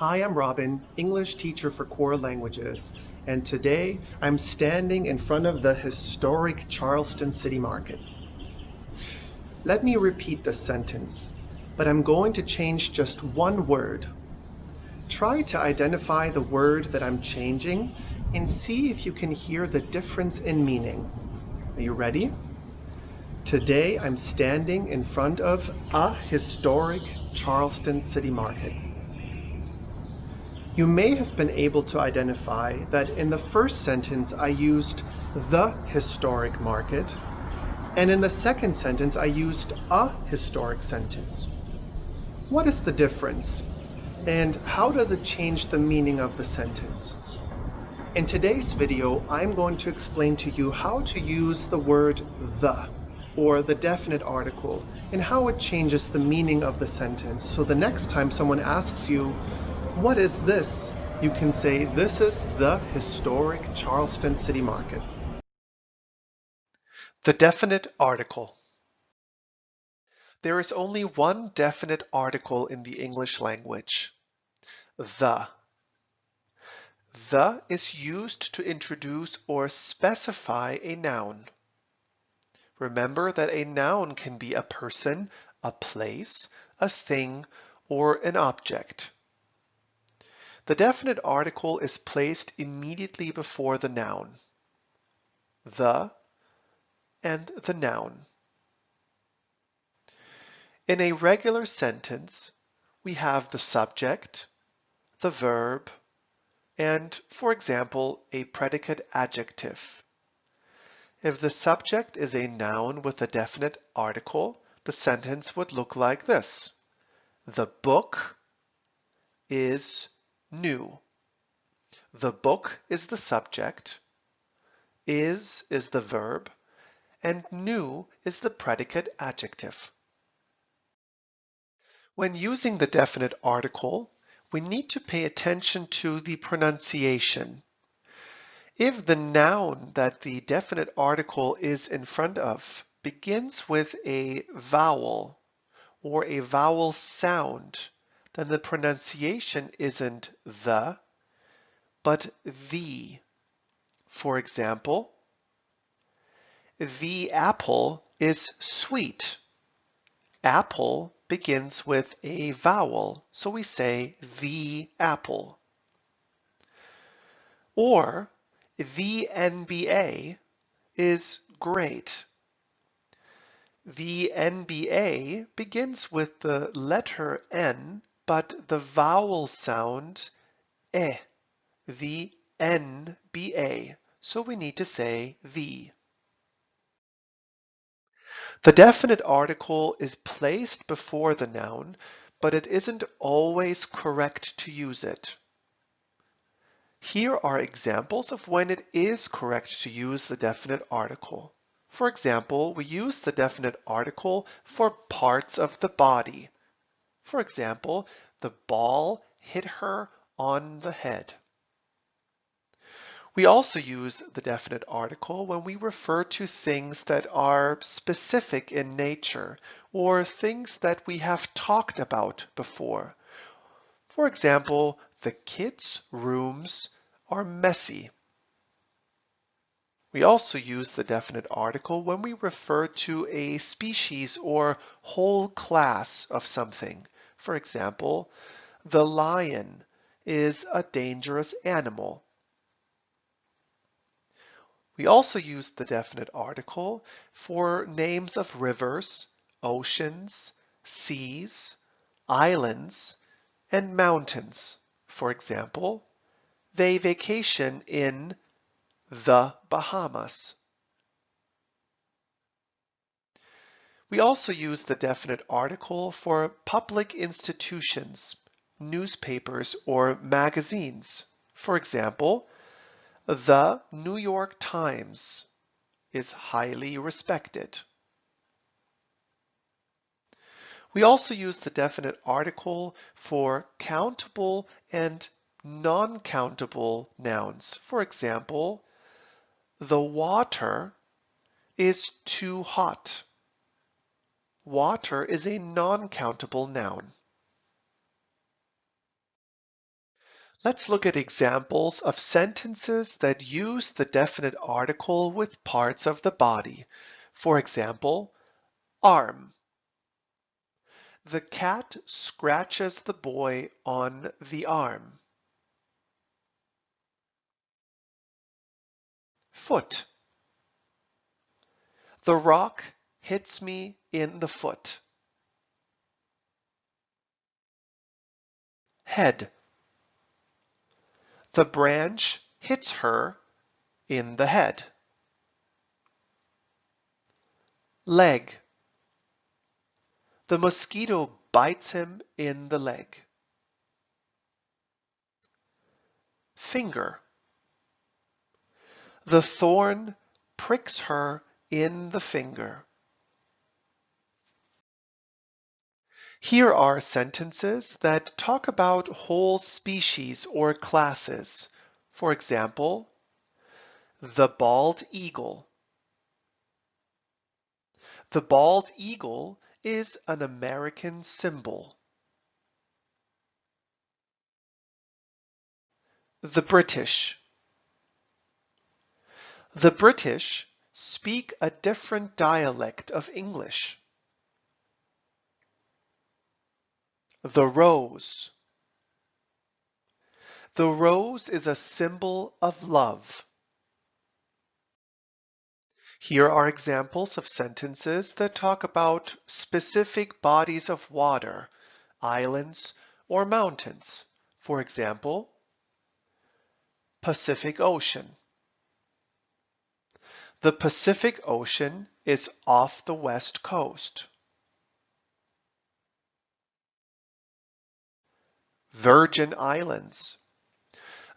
Hi, I'm Robin, English teacher for Core Languages, and today I'm standing in front of the historic Charleston City Market. Let me repeat the sentence, but I'm going to change just one word. Try to identify the word that I'm changing and see if you can hear the difference in meaning. Are you ready? Today I'm standing in front of a historic Charleston City Market. You may have been able to identify that in the first sentence I used the historic market, and in the second sentence I used a historic sentence. What is the difference? And how does it change the meaning of the sentence? In today's video, I'm going to explain to you how to use the word the, or the definite article, and how it changes the meaning of the sentence. So the next time someone asks you, "What is this?" you can say, "This is the historic Charleston City Market." The definite article. There is only one definite article in the English language, the. The is used to introduce or specify a noun. Remember that a noun can be a person, a place, a thing, or an object. The definite article is placed immediately before the noun. The and the noun. In a regular sentence, we have the subject, the verb, and, for example, a predicate adjective. If the subject is a noun with a definite article, the sentence would look like this. The book is new. The book is the subject, is the verb, and new is the predicate adjective. When using the definite article, we need to pay attention to the pronunciation. If the noun that the definite article is in front of begins with a vowel or a vowel sound, then the pronunciation isn't the, but the. For example, the apple is sweet. Apple begins with a vowel, so we say the apple. Or the NBA is great. The NBA begins with the letter N, but the vowel sound E. The NBA. So we need to say the. The definite article is placed before the noun, but it isn't always correct to use it. Here are examples of when it is correct to use the definite article. For example, we use the definite article for parts of the body. For example, the ball hit her on the head. We also use the definite article when we refer to things that are specific in nature or things that we have talked about before. For example, the kids' rooms are messy. We also use the definite article when we refer to a species or whole class of something. For example, the lion is a dangerous animal. We also use the definite article for names of rivers, oceans, seas, islands, and mountains. For example, they vacation in the Bahamas. We also use the definite article for public institutions, newspapers, or magazines. For example, the New York Times is highly respected. We also use the definite article for countable and non-countable nouns. For example, the water is too hot. Water is a non-countable noun. Let's look at examples of sentences that use the definite article with parts of the body. For example, arm. The cat scratches the boy on the arm. Foot. The rock hits me in the foot. Head. The branch hits her in the head. Leg. The mosquito bites him in the leg. Finger. The thorn pricks her in the finger. Here are sentences that talk about whole species or classes. For example, the bald eagle. The bald eagle is an American symbol. The British. The British speak a different dialect of English. The rose. The rose is a symbol of love. Here are examples of sentences that talk about specific bodies of water, islands, or mountains. For example, Pacific Ocean. The Pacific Ocean is off the west coast. Virgin Islands.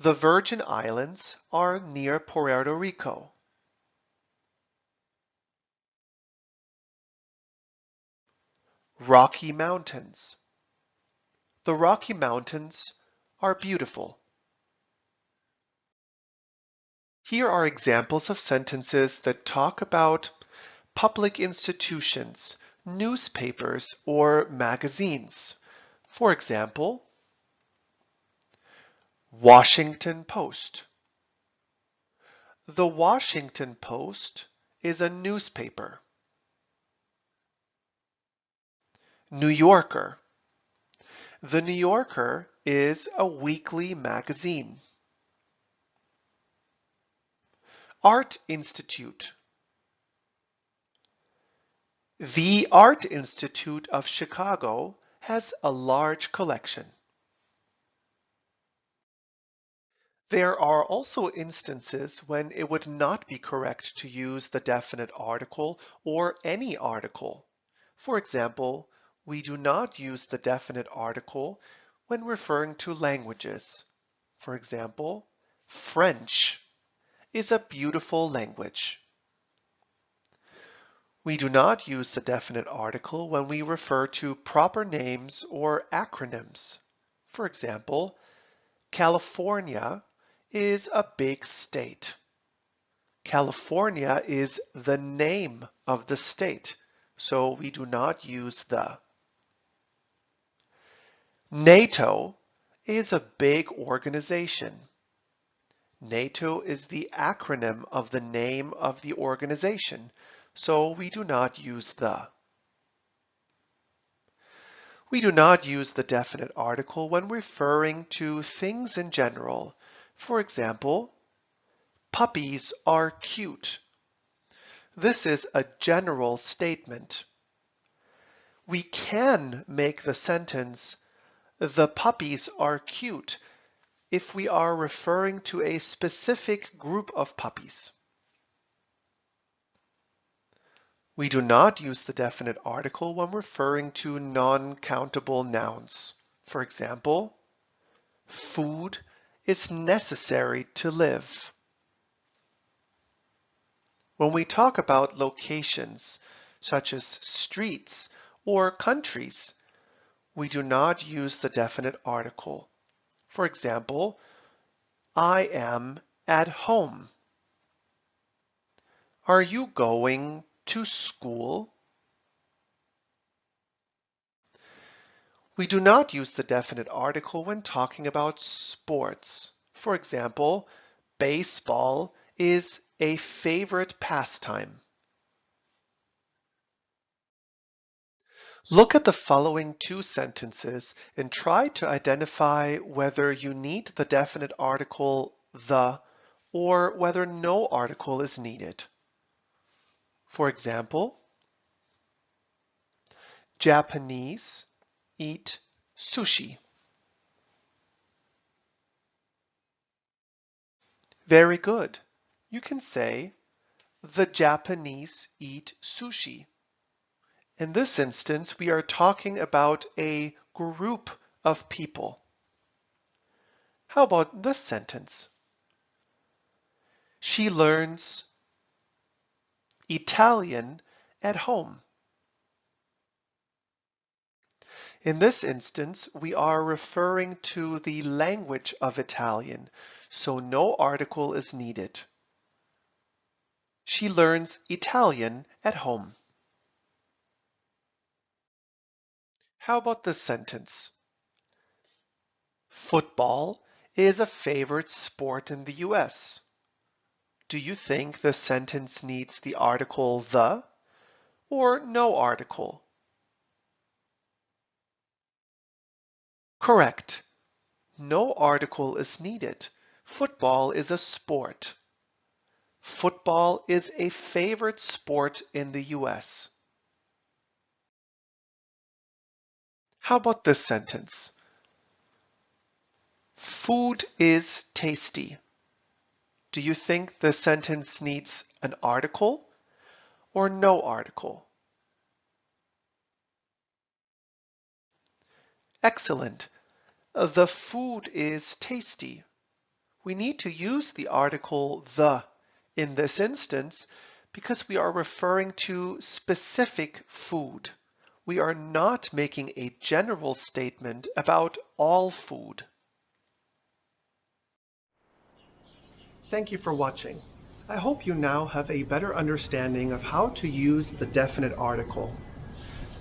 The Virgin Islands are near Puerto Rico. Rocky Mountains. The Rocky Mountains are beautiful. Here are examples of sentences that talk about public institutions, newspapers, or magazines. For example, Washington Post. The Washington Post is a newspaper. New Yorker. The New Yorker is a weekly magazine. Art Institute. The Art Institute of Chicago has a large collection. There are also instances when it would not be correct to use the definite article or any article. For example, we do not use the definite article when referring to languages. For example, French is a beautiful language. We do not use the definite article when we refer to proper names or acronyms. For example, California is a big state. California is the name of the state, so we do not use the. NATO is a big organization. NATO is the acronym of the name of the organization, so we do not use the. We do not use the definite article when referring to things in general. For example, puppies are cute. This is a general statement. We can make the sentence, the puppies are cute, if we are referring to a specific group of puppies. We do not use the definite article when referring to non-countable nouns. For example, food is necessary to live. When we talk about locations, such as streets or countries, we do not use the definite article. For example, I am at home. Are you going to school? We do not use the definite article when talking about sports. For example, baseball is a favorite pastime. Look at the following two sentences and try to identify whether you need the definite article the or whether no article is needed. For example, Japanese eat sushi. Very good. You can say, the Japanese eat sushi. In this instance, we are talking about a group of people. How about this sentence? She learns Italian at home. In this instance, we are referring to the language of Italian, so no article is needed. She learns Italian at home. How about this sentence? Football is a favorite sport in the US. Do you think the sentence needs the article the or no article? Correct. No article is needed. Football is a sport. Football is a favorite sport in the US. How about this sentence? Food is tasty. Do you think the sentence needs an article or no article? Excellent. The food is tasty. We need to use the article the in this instance because we are referring to specific food. We are not making a general statement about all food. Thank you for watching. I hope you now have a better understanding of how to use the definite article.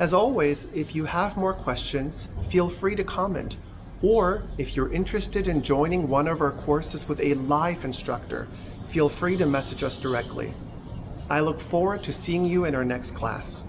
As always, if you have more questions, feel free to comment. Or if you're interested in joining one of our courses with a live instructor, feel free to message us directly. I look forward to seeing you in our next class.